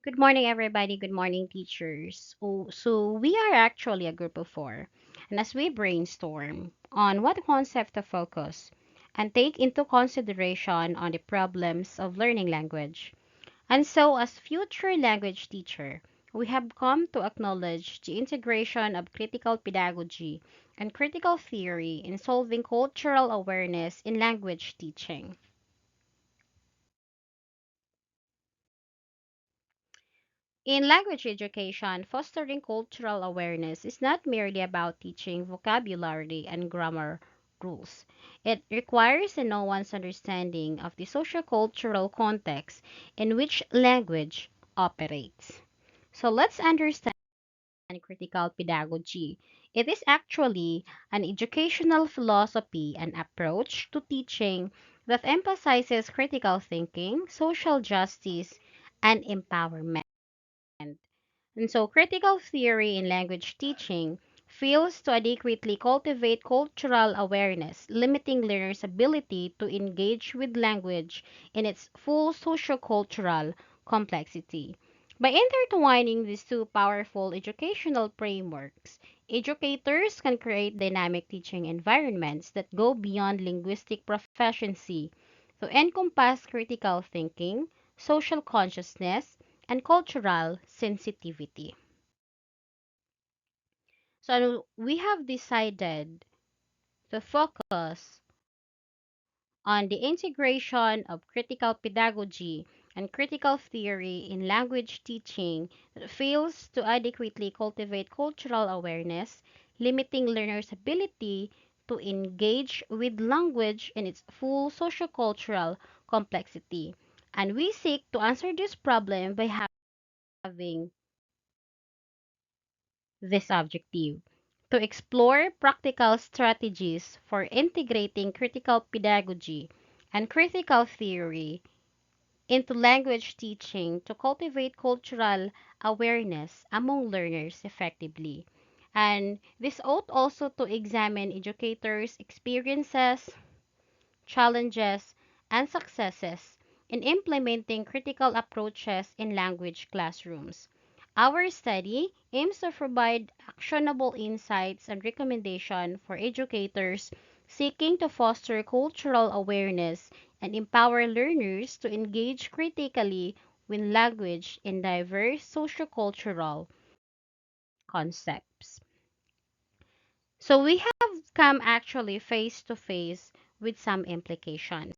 Good morning, everybody. Good morning, teachers. So we are actually a group of four. And as we brainstorm on what concept to focus and take into consideration on the problems of learning language. And so as future language teacher, we have come to acknowledge the integration of critical pedagogy and critical theory in solving cultural awareness in language teaching. In language education, fostering cultural awareness is not merely about teaching vocabulary and grammar rules. It requires a nuanced understanding of the sociocultural context in which language operates. So let's understand critical pedagogy. It is actually an educational philosophy and approach to teaching that emphasizes critical thinking, social justice, and empowerment. And so, critical theory in language teaching fails to adequately cultivate cultural awareness, limiting learners' ability to engage with language in its full sociocultural complexity. By intertwining these two powerful educational frameworks, educators can create dynamic teaching environments that go beyond linguistic proficiency to encompass critical thinking, social consciousness, and cultural sensitivity. So we have decided to focus on the integration of critical pedagogy and critical theory in language teaching that fails to adequately cultivate cultural awareness, limiting learners' ability to engage with language in its full sociocultural complexity. And we seek to answer this problem by having this objective to explore practical strategies for integrating critical pedagogy and critical theory into language teaching to cultivate cultural awareness among learners effectively. And this ought also to examine educators' experiences, challenges, and successes in implementing critical approaches in language classrooms. Our study aims to provide actionable insights and recommendations for educators seeking to foster cultural awareness and empower learners to engage critically with language in diverse sociocultural concepts. So we have come actually face to face with some implications.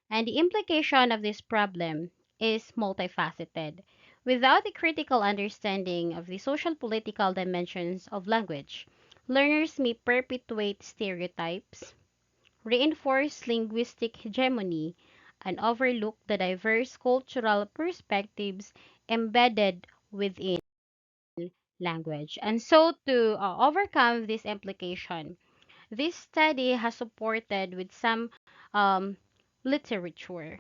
And the implication of this problem is multifaceted. Without a critical understanding of the social political dimensions of language, learners may perpetuate stereotypes, reinforce linguistic hegemony, and overlook the diverse cultural perspectives embedded within language. And so, to overcome this implication, this study has supported with some um, literature.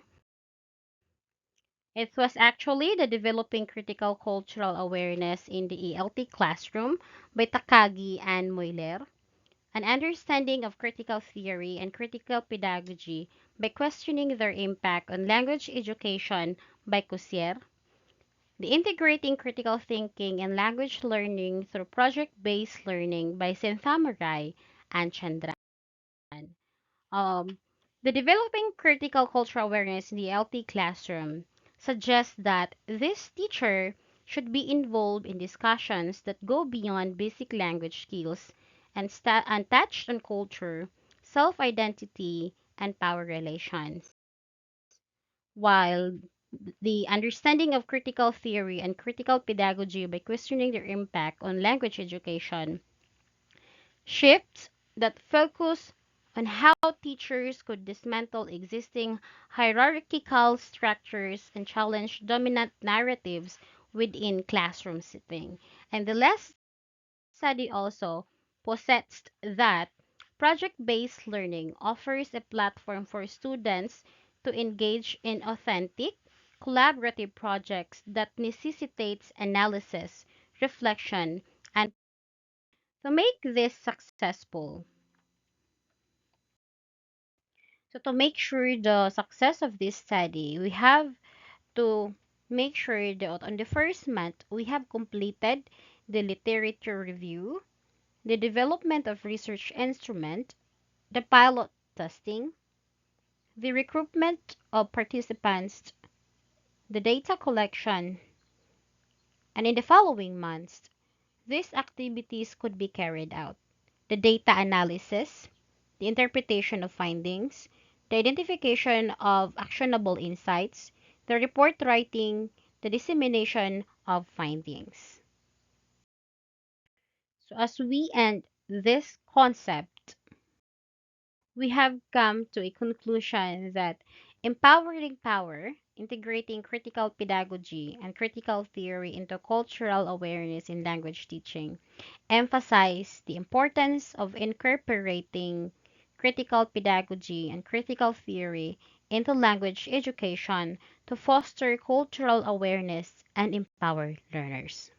It was actually the Developing Critical Cultural Awareness in the ELT Classroom by Takagi and Moiler, an understanding of critical theory and critical pedagogy by questioning their impact on language education by Cousier, the Integrating Critical Thinking and Language Learning through Project-Based Learning by Senthamurai and Chandran. Um, the Developing Critical Cultural Awareness in the LT classroom suggests that this teacher should be involved in discussions that go beyond basic language skills and touch on culture, self-identity, and power relations. While the understanding of critical theory and critical pedagogy by questioning their impact on language education shifts that focus on how teachers could dismantle existing hierarchical structures and challenge dominant narratives within classroom setting. And the last study also possessed that project-based learning offers a platform for students to engage in authentic, collaborative projects that necessitates analysis, reflection, and to make this successful. So to make sure the success of this study, we have to Make sure that on the first month, we have completed the literature review, the development of research instrument, the pilot testing, the recruitment of participants, the data collection, and in the following months, these activities could be carried out. The data analysis, the interpretation of findings, the identification of actionable insights, the report writing, the dissemination of findings. So as we end this concept, we have come to a conclusion that empowering power, integrating critical pedagogy and critical theory into cultural awareness in language teaching, emphasize the importance of incorporating critical pedagogy and critical theory into language education to foster cultural awareness and empower learners.